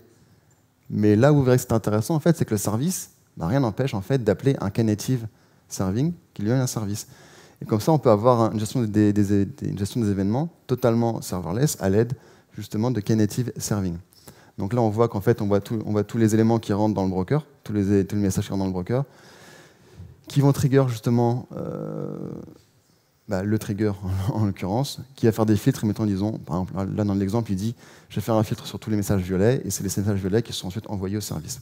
Mais là où vous verrez que c'est intéressant, en fait, c'est que le service, rien n'empêche en fait, d'appeler un Knative serving qui lui est un service. Et comme ça, on peut avoir une gestion des événements totalement serverless à l'aide justement de Knative Serving. Donc là, on voit qu'en fait, on voit tous les éléments qui rentrent dans le broker, tous les messages qui rentrent dans le broker, qui vont trigger justement le trigger, en l'occurrence, qui va faire des filtres, mettons, disons, par exemple, là dans l'exemple, il dit, je vais faire un filtre sur tous les messages violets, et c'est les messages violets qui sont ensuite envoyés au service.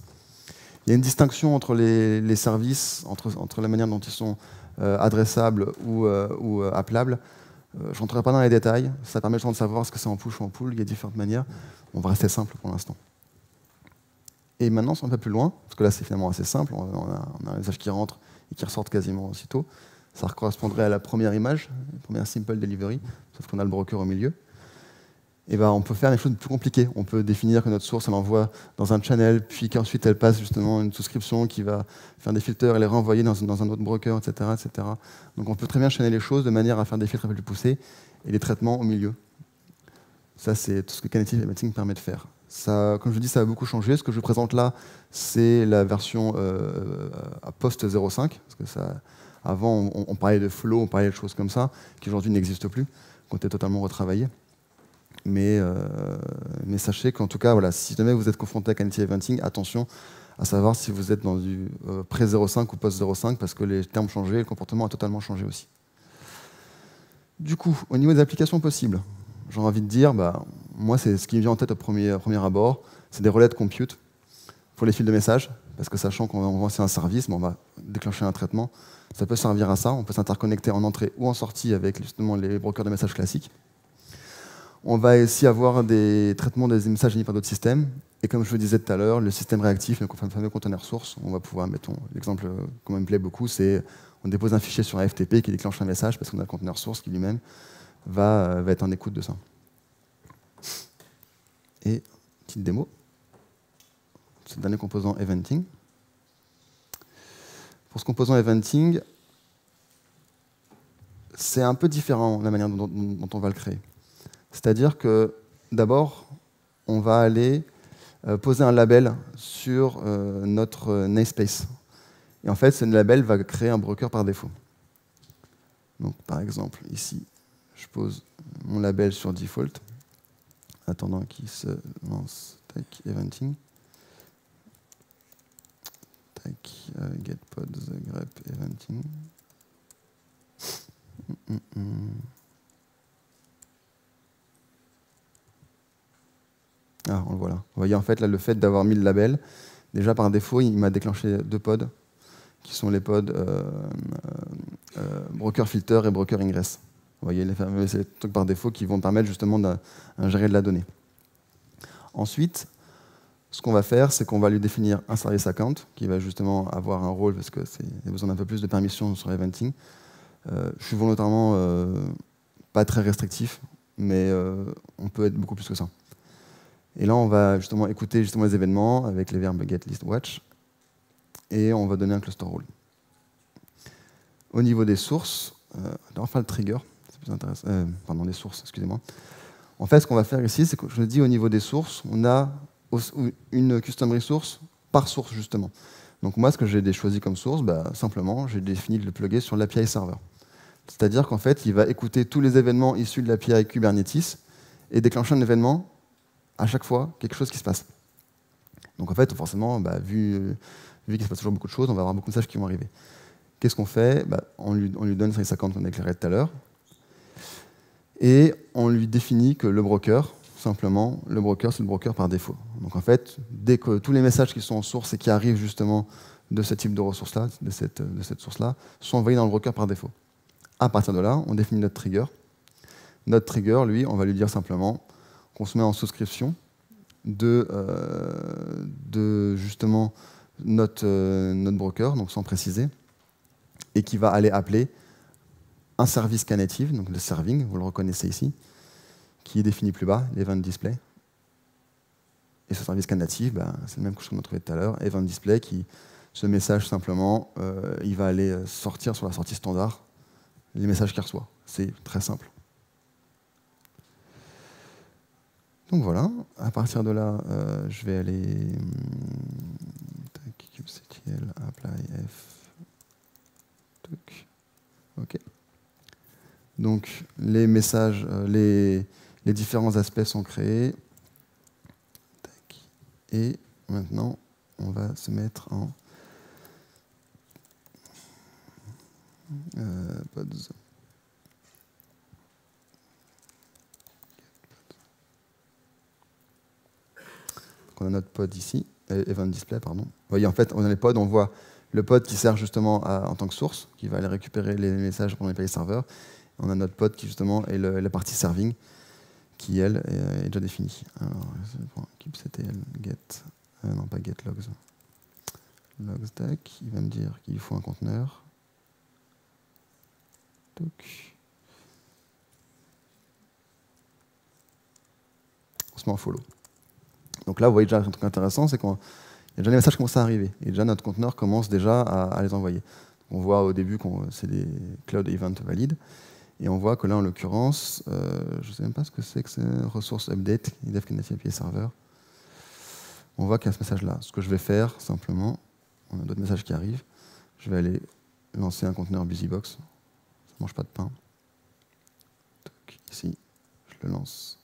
Il y a une distinction entre les services, entre la manière dont ils sont adressables ou appelables. Je ne rentrerai pas dans les détails, ça permet de savoir ce que c'est en push ou en pull, il y a différentes manières. On va rester simple pour l'instant. Et maintenant, si on va un peu plus loin, parce que là c'est finalement assez simple, on a un message qui rentre et qui ressort quasiment aussitôt. Ça correspondrait à la première image, la première simple delivery, sauf qu'on a le broker au milieu. Et on peut faire des choses plus compliquées. On peut définir que notre source, elle envoie dans un channel, puis qu'ensuite elle passe justement une souscription qui va faire des filtres et les renvoyer dans un autre broker, etc., etc. Donc on peut très bien chaîner les choses de manière à faire des filtres un peu plus poussés et des traitements au milieu. Ça, c'est tout ce que Knative Embedding permet de faire. Ça, comme je vous dis, ça a beaucoup changé. Ce que je vous présente là, c'est la version post 0.5, parce que avant, on parlait de flow, on parlait de choses comme ça, qui aujourd'hui n'existent plus, qui ont été totalement retravaillées. Mais sachez qu'en tout cas, voilà, si jamais vous êtes confronté à Knative Eventing, attention à savoir si vous êtes dans du pré-0.5 ou post-0.5, parce que les termes changé, le comportement a totalement changé aussi. Du coup, au niveau des applications possibles, j'ai envie de dire, moi, c'est ce qui me vient en tête au premier abord, c'est des relais de compute pour les fils de messages, parce que sachant qu'on va lancer un service, on va déclencher un traitement, ça peut servir à ça, on peut s'interconnecter en entrée ou en sortie avec justement les brokers de messages classiques. On va aussi avoir des traitements des messages émis par d'autres systèmes. Et comme je vous disais tout à l'heure, le système réactif, le fameux container source, on va pouvoir, mettons, l'exemple qui me plaît beaucoup, c'est on dépose un fichier sur un FTP qui déclenche un message parce qu'on a le container source qui lui-même va être en écoute de ça. Et petite démo. C'est le dernier composant eventing. Pour ce composant eventing, c'est un peu différent la manière dont on va le créer. C'est-à-dire que d'abord, on va aller poser un label sur notre namespace. Et en fait, ce label va créer un broker par défaut. Donc, par exemple, ici, je pose mon label sur default, attendant qu'il se lance, tac, eventing. get pods grep eventing. Ah, on le voit là. Vous voyez en fait là le fait d'avoir mis le label, déjà par défaut, il m'a déclenché 2 pods, qui sont les pods broker filter et broker ingress. Vous voyez, c'est les trucs par défaut qui vont permettre justement d'ingérer de la donnée. Ensuite, ce qu'on va faire, c'est qu'on va lui définir un service account qui va justement avoir un rôle parce qu'il y a besoin d'un peu plus de permissions sur l'eventing. Je suis volontairement pas très restrictif, mais on peut être beaucoup plus que ça. Et là, on va justement écouter justement les événements avec les verbes get, list, watch, et on va donner un cluster rule. Au niveau des sources, enfin le trigger, c'est plus intéressant. Pardon, des sources, excusez-moi. En fait, ce qu'on va faire ici, c'est que je dis au niveau des sources, on a une custom resource par source justement. Donc moi, ce que j'ai choisi comme source, simplement, j'ai défini de le plugger sur l'API server. C'est-à-dire qu'en fait, il va écouter tous les événements issus de l'API Kubernetes et déclencher un événement à chaque fois quelque chose qui se passe. Donc en fait, forcément, vu qu'il se passe toujours beaucoup de choses, on va avoir beaucoup de messages qui vont arriver. Qu'est-ce qu'on fait? On lui donne service account qu'on a déclaré tout à l'heure, et on lui définit que le broker, simplement, le broker, c'est le broker par défaut. Donc en fait, dès que tous les messages qui sont en source et qui arrivent justement de ce type de ressource-là, de cette source-là, sont envoyés dans le broker par défaut. À partir de là, on définit notre trigger. Notre trigger, lui, on va lui dire simplement qu'on se met en souscription de justement notre broker, donc sans préciser, et qui va aller appeler un service Knative, donc le serving, vous le reconnaissez ici, qui est défini plus bas, l'event display. Et ce service Knative, c'est le même que ce qu'on a trouvé tout à l'heure, event display, ce message simplement, il va aller sortir sur la sortie standard les messages qu'il reçoit. C'est très simple. Donc voilà, à partir de là, je vais aller kubectl apply f. OK. Donc les messages, les différents aspects sont créés. Et maintenant, on va se mettre en pods. Donc on a notre pod ici, event display, pardon. Vous voyez, en fait, on a les pods, on voit le pod qui sert justement en tant que source, qui va aller récupérer les messages pour les API serveurs. On a notre pod qui justement est la partie serving, qui elle est déjà définie. Alors, kubectl get, non pas get logs, logs stack, il va me dire qu'il faut un conteneur. Donc, on se met en follow. Donc là, vous voyez déjà un truc intéressant, c'est qu'il y a déjà les messages qui commencent à arriver. Et déjà, notre conteneur commence déjà à les envoyer. On voit au début que c'est des cloud events valides. Et on voit que là, en l'occurrence, je ne sais même pas ce que c'est ressource update, dev Knative API server. On voit qu'il y a ce message-là. Ce que je vais faire, simplement, on a d'autres messages qui arrivent. Je vais aller lancer un conteneur BusyBox. Ça ne mange pas de pain. Donc, ici, je le lance.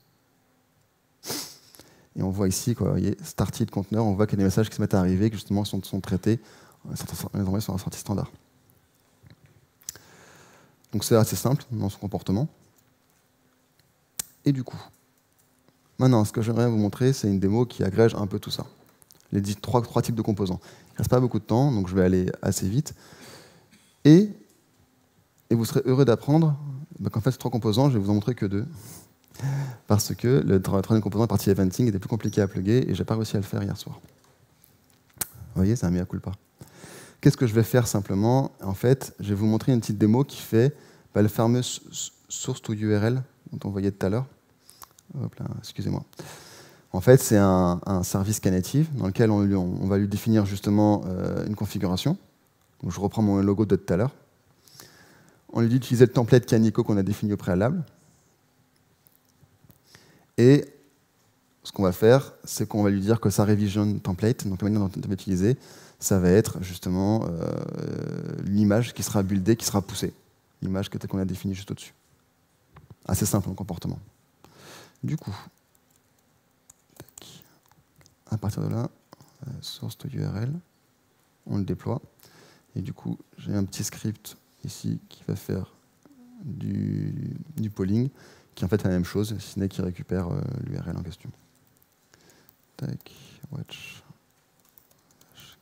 Et on voit ici, vous voyez, started conteneur, on voit qu'il y a des messages qui se mettent à arriver, qui justement sont traités, on les envoie sur la sortie standard. Donc c'est assez simple dans son comportement. Et du coup, maintenant, ce que j'aimerais vous montrer, c'est une démo qui agrège un peu tout ça. Les trois types de composants. Il ne reste pas beaucoup de temps, donc je vais aller assez vite. Et vous serez heureux d'apprendre qu'en fait, ces 3 composants, je vais vous en montrer que 2. Parce que le troisième composant, la partie eventing, était plus compliqué à plugger et je n'ai pas réussi à le faire hier soir. Vous voyez, c'est un mea culpa. Qu'est-ce que je vais faire simplement? En fait, je vais vous montrer une petite démo qui fait le fameux source to URL dont on voyait tout à l'heure. Hop là, excusez-moi. En fait, c'est un service Knative dans lequel on va lui définir justement une configuration. Donc, je reprends mon logo de tout à l'heure. On lui dit d'utiliser le template Canico qu'on a défini au préalable. Et ce qu'on va faire, c'est qu'on va lui dire que sa revision template, donc la manière dont on va utiliser, ça va être justement l'image qui sera buildée, qui sera poussée. L'image qu'on a définie juste au-dessus. Assez simple en comportement. Du coup, à partir de là, source to URL. on le déploie. Et du coup, j'ai un petit script ici qui va faire du polling, qui en fait fait la même chose, si ce n'est qu'il récupère l'URL en question. Tac, watch,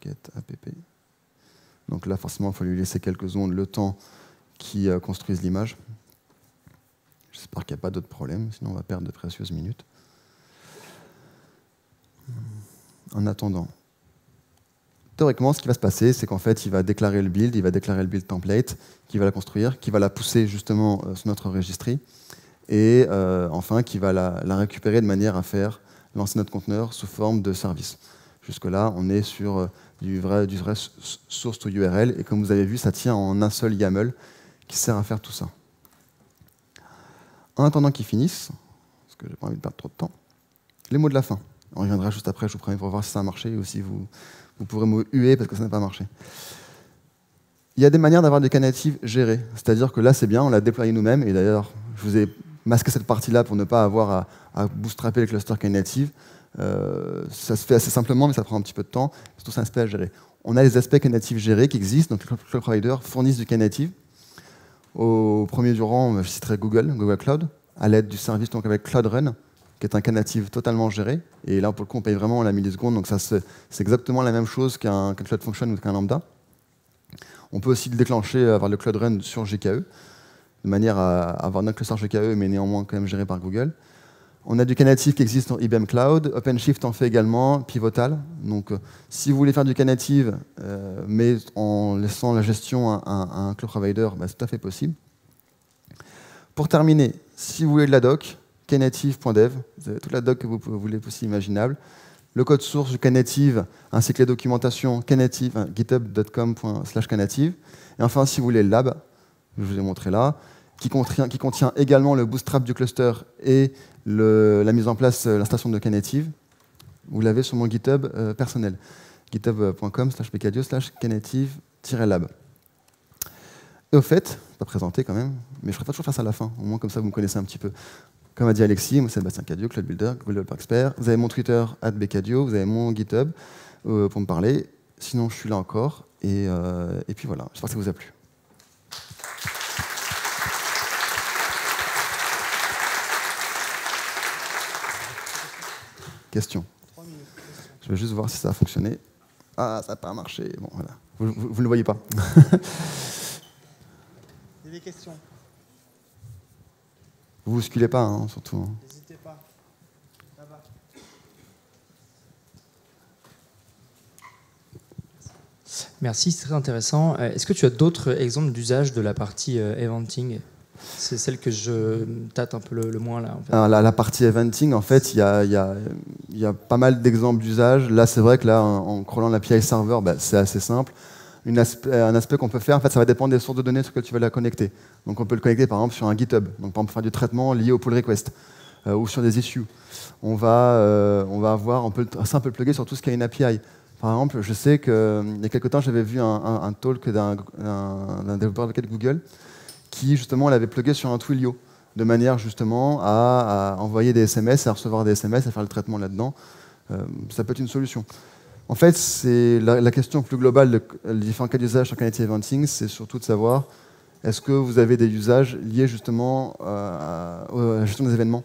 get app. Donc là, forcément, il faut lui laisser quelques secondes le temps qu'il construise l'image. J'espère qu'il n'y a pas d'autres problèmes, sinon on va perdre de précieuses minutes. En attendant, théoriquement, ce qui va se passer, c'est qu'en fait, il va déclarer le build template, qui va la construire, qui va la pousser justement sur notre registry, et enfin, qui va la récupérer de manière à faire lancer notre conteneur sous forme de service. Jusque-là, on est sur du vrai source to URL, et comme vous avez vu, ça tient en un seul YAML qui sert à faire tout ça. En attendant qu'ils finissent, parce que j'ai pas envie de perdre trop de temps, les mots de la fin. On reviendra juste après, je vous promets, pour voir si ça a marché, ou si vous pourrez me huer parce que ça n'a pas marché. Il y a des manières d'avoir des Knative gérés, c'est-à-dire que là, c'est bien, on l'a déployé nous-mêmes, et d'ailleurs, je vous ai masqué cette partie-là pour ne pas avoir à bootstrapper les clusters Knative. Ça se fait assez simplement, mais ça prend un petit peu de temps. C'est tout un aspect à gérer. On a les aspects Knative gérés qui existent, donc les cloud providers fournissent du Knative. Au premier du rang, je citerai Google Cloud, à l'aide du service donc avec Cloud Run, qui est un Knative totalement géré. Et là, pour le coup, on paye vraiment la milliseconde, donc c'est exactement la même chose qu'un Cloud Function ou qu'un Lambda. On peut aussi le déclencher, avoir le Cloud Run sur GKE, de manière à avoir notre cluster GKE, mais néanmoins quand même géré par Google. On a du Knative qui existe en IBM Cloud, OpenShift en fait également, Pivotal. Donc si vous voulez faire du Knative, mais en laissant la gestion à un cloud provider, bah, c'est tout à fait possible. Pour terminer, si vous voulez de la doc, knative.dev, vous avez toute la doc que vous voulez possible imaginable. Le code source du Knative, ainsi que les documentations github.com/knative. Et enfin, si vous voulez le lab, je vous ai montré là, qui contient également le bootstrap du cluster et la mise en place, l'installation de Knative. Vous l'avez sur mon GitHub personnel, github.com/pcadio/knative-lab. Et au fait, pas présenté quand même, mais je ferai pas toujours faire ça à la fin, au moins comme ça vous me connaissez un petit peu. Comme a dit Alexis, moi c'est Sébastien Cadio, Cloud Builder, Google Developer Expert. Vous avez mon Twitter, @bcadio, vous avez mon GitHub pour me parler. Sinon, je suis là encore. Et puis voilà, j'espère que ça vous a plu. Question. Je vais juste voir si ça a fonctionné. Ah, ça n'a pas marché. Bon, voilà. Vous ne le voyez pas. Il y a des questions. Vous ne bousculez pas, hein, surtout. N'hésitez pas. Là-bas. Merci, c'est très intéressant. Est-ce que tu as d'autres exemples d'usage de la partie eventing? C'est celle que je tâte un peu le moins là. En fait. Alors, la partie eventing, en fait, il y a pas mal d'exemples d'usage. Là, c'est vrai que là, en crawlant l'API server, bah, c'est assez simple. Un aspect qu'on peut faire, en fait, ça va dépendre des sources de données sur lesquelles tu vas la connecter. Donc, on peut le connecter par exemple sur un GitHub. Donc, par exemple, faire du traitement lié au pull request ou sur des issues. On peut le plugger sur tout ce qui a une API. Par exemple, je sais qu'il y a quelques temps, j'avais vu un talk d'un développeur de Google qui justement l'avait plugué sur un Twilio, de manière justement à envoyer des SMS, à recevoir des SMS, à faire le traitement là-dedans. Ça peut être une solution. En fait, c'est la question plus globale des différents cas d'usage sur Knative Eventing, c'est surtout de savoir est-ce que vous avez des usages liés justement à la gestion des événements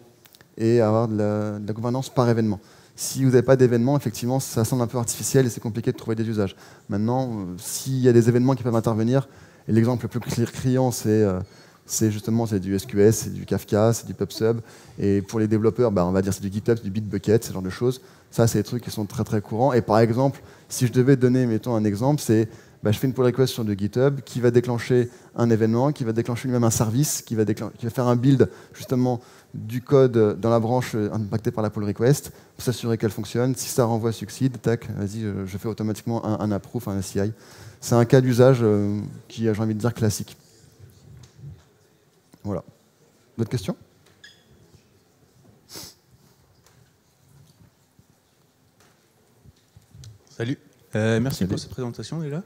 et à avoir de la gouvernance par événement. Si vous n'avez pas d'événements, effectivement, ça semble un peu artificiel et c'est compliqué de trouver des usages. Maintenant, s'il y a des événements qui peuvent intervenir, et l'exemple le plus criant, c'est du SQS, c'est du Kafka, c'est du PubSub. Et pour les développeurs, on va dire c'est du GitHub, c'est du Bitbucket, ce genre de choses. Ça, c'est des trucs qui sont très très courants. Et par exemple, si je devais donner, mettons, un exemple, c'est je fais une pull request sur du GitHub qui va déclencher un événement, qui va déclencher lui-même un service, qui va faire un build justement du code dans la branche impactée par la pull request pour s'assurer qu'elle fonctionne. Si ça renvoie succède, tac, vas-y, je fais automatiquement un approve, un CI. C'est un cas d'usage qui, j'ai envie de dire, classique. Voilà. D'autres questions ? Salut. Merci pour cette présentation déjà.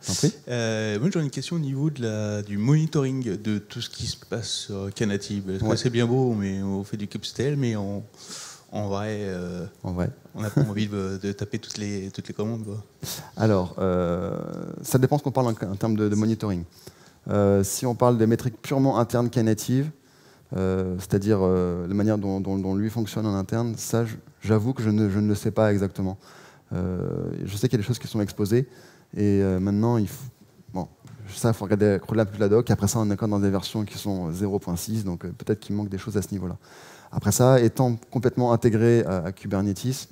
Moi j'aurais une question au niveau du monitoring de tout ce qui se passe sur Knative. Ouais. C'est bien beau, mais on fait du kubectl, mais on en vrai, on n'a pas envie de taper toutes les commandes, quoi. Alors, ça dépend ce qu'on parle en termes de monitoring. Si on parle des métriques purement internes Knative, c'est-à-dire la manière dont lui fonctionne en interne, ça, j'avoue que je ne le sais pas exactement. Je sais qu'il y a des choses qui sont exposées, et maintenant, il faut regarder un peu la doc. Après ça, on est encore dans des versions qui sont 0.6, donc peut-être qu'il manque des choses à ce niveau-là. Après ça, étant complètement intégré à Kubernetes,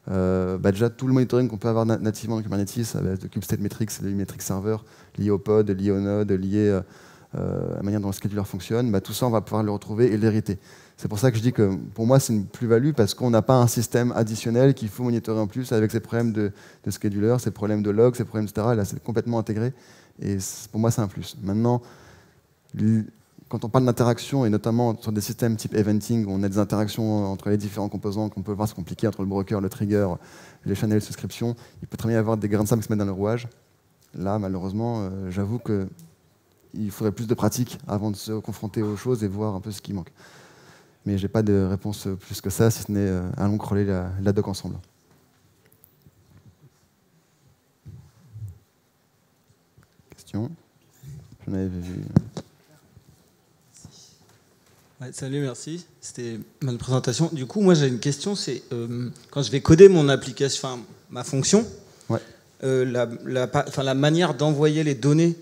déjà tout le monitoring qu'on peut avoir nativement dans Kubernetes, avec le Kubestate Metrics, le Metrics Server, lié au pod, lié au node, lié à la manière dont le scheduler fonctionne, tout ça, on va pouvoir le retrouver et l'hériter. C'est pour ça que je dis que pour moi, c'est une plus-value parce qu'on n'a pas un système additionnel qu'il faut monitorer en plus avec ses problèmes de scheduler, ses problèmes de log, ses problèmes, etc. Là, c'est complètement intégré et pour moi, c'est un plus. Maintenant, quand on parle d'interaction, et notamment sur des systèmes type eventing, où on a des interactions entre les différents composants, qu'on peut voir se compliquer entre le broker, le trigger, les channels de souscription, il peut très bien y avoir des grains de sable qui se mettent dans le rouage. Là, malheureusement, j'avoue qu'il faudrait plus de pratique avant de se confronter aux choses et voir un peu ce qui manque. Mais je n'ai pas de réponse plus que ça, si ce n'est allons crawler la doc ensemble. Question ? J'en avais vu. Ouais, salut, merci. C'était ma présentation. Du coup, moi j'ai une question, c'est quand je vais coder mon application, enfin ma fonction, ouais. La manière d'envoyer les données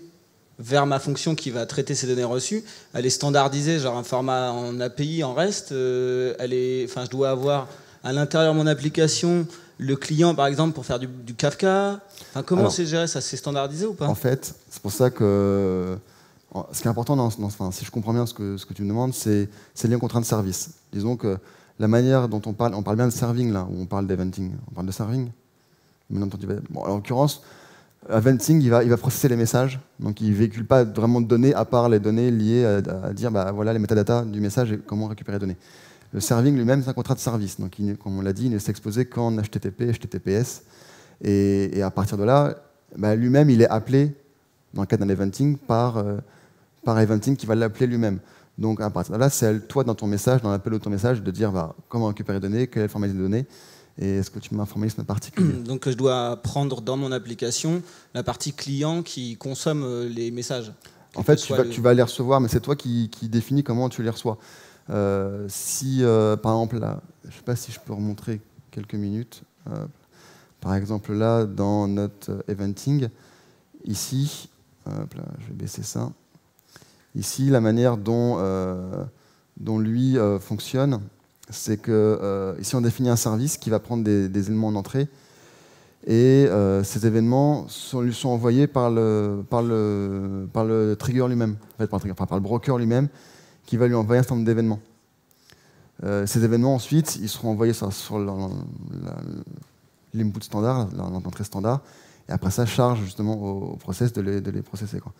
vers ma fonction qui va traiter ces données reçues, elle est standardisée, genre un format en API, en REST. Je dois avoir à l'intérieur de mon application le client, par exemple, pour faire du Kafka. Enfin, comment c'est géré ça? C'est standardisé ou pas? En fait, c'est pour ça que ce qui est important, si je comprends bien ce que tu me demandes, c'est lié aux contraintes de service. Disons que la manière dont on parle bien de serving, là, où on parle d'eventing. On parle de serving? En l'occurrence, eventing, il va processer les messages, donc il ne véhicule pas vraiment de données à part les données liées à dire voilà les métadatas du message et comment récupérer les données. Le serving lui-même, c'est un contrat de service, donc comme on l'a dit, il ne s'est exposé qu'en HTTP, HTTPS, et à partir de là, lui-même, il est appelé, dans le cas d'un eventing, par eventing qui va l'appeler lui-même. Donc à partir de là, c'est toi dans ton message, dans l'appel de ton message, de dire comment récupérer les données, quel est le format des données, et est-ce que tu m'as un formalisme particulier? Donc je dois prendre dans mon application la partie client qui consomme les messages. En fait, tu vas les recevoir, mais c'est toi qui définis comment tu les reçois. Si, par exemple, là, je ne sais pas si je peux remontrer quelques minutes. Par exemple, là, dans notre eventing, ici, là, je vais baisser ça. Ici, la manière dont lui fonctionne, c'est que ici on définit un service qui va prendre des éléments en entrée et ces événements lui sont envoyés par le trigger lui-même, en fait, par le broker lui-même qui va lui envoyer un certain nombre d'événements. Ces événements ensuite ils seront envoyés sur l'input standard, l'entrée standard, et après ça charge justement au process de les processer, quoi.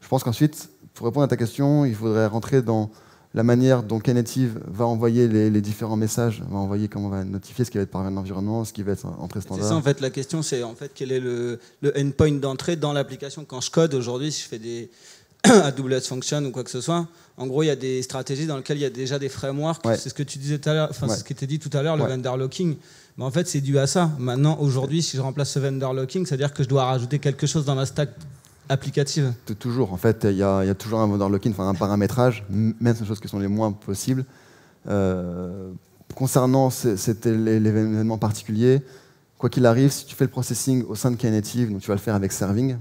Je pense qu'ensuite, pour répondre à ta question, il faudrait rentrer dans la manière dont Knative va envoyer les différents messages, comment on va notifier ce qui va être par un environnement, ce qui va être entrée standard. C'est ça, en fait, la question, c'est en fait quel est le endpoint d'entrée dans l'application. Quand je code aujourd'hui, si je fais des AWS Function ou quoi que ce soit, en gros, il y a des stratégies dans lesquelles il y a déjà des frameworks. Ouais. C'est ce que tu disais tout à l'heure, c'est ce qui était dit tout à l'heure, le vendor locking. Mais en fait, c'est dû à ça. Maintenant, aujourd'hui, si je remplace ce vendor locking, c'est-à-dire que je dois rajouter quelque chose dans ma stack applicative. Toujours, en fait, il y a toujours un vendor locking, un paramétrage, même ces choses qui sont les moins possibles. Concernant l'événement particulier, quoi qu'il arrive, si tu fais le processing au sein de Knative, donc tu vas le faire avec serving,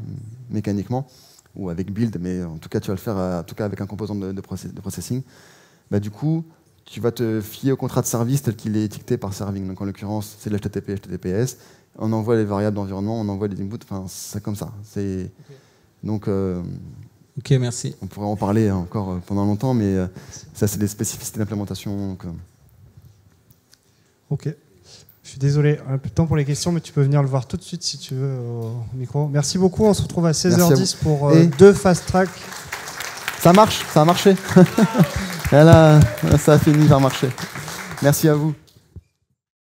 mécaniquement, ou avec build, mais en tout cas, tu vas le faire avec un composant de processing. Du coup, tu vas te fier au contrat de service tel qu'il est étiqueté par serving. Donc en l'occurrence, c'est de l'HTTP, HTTPS. On envoie les variables d'environnement, on envoie les inputs, c'est comme ça. Okay. Donc, ok, merci. On pourrait en parler encore pendant longtemps, mais ça, c'est des spécificités d'implémentation. Ok. Je suis désolé, un peu de temps pour les questions, mais tu peux venir le voir tout de suite si tu veux au micro. Merci beaucoup, on se retrouve à 16h10 pour 2 fast track. Ça marche, ça a marché. Là, ça a fini par marcher. Merci à vous.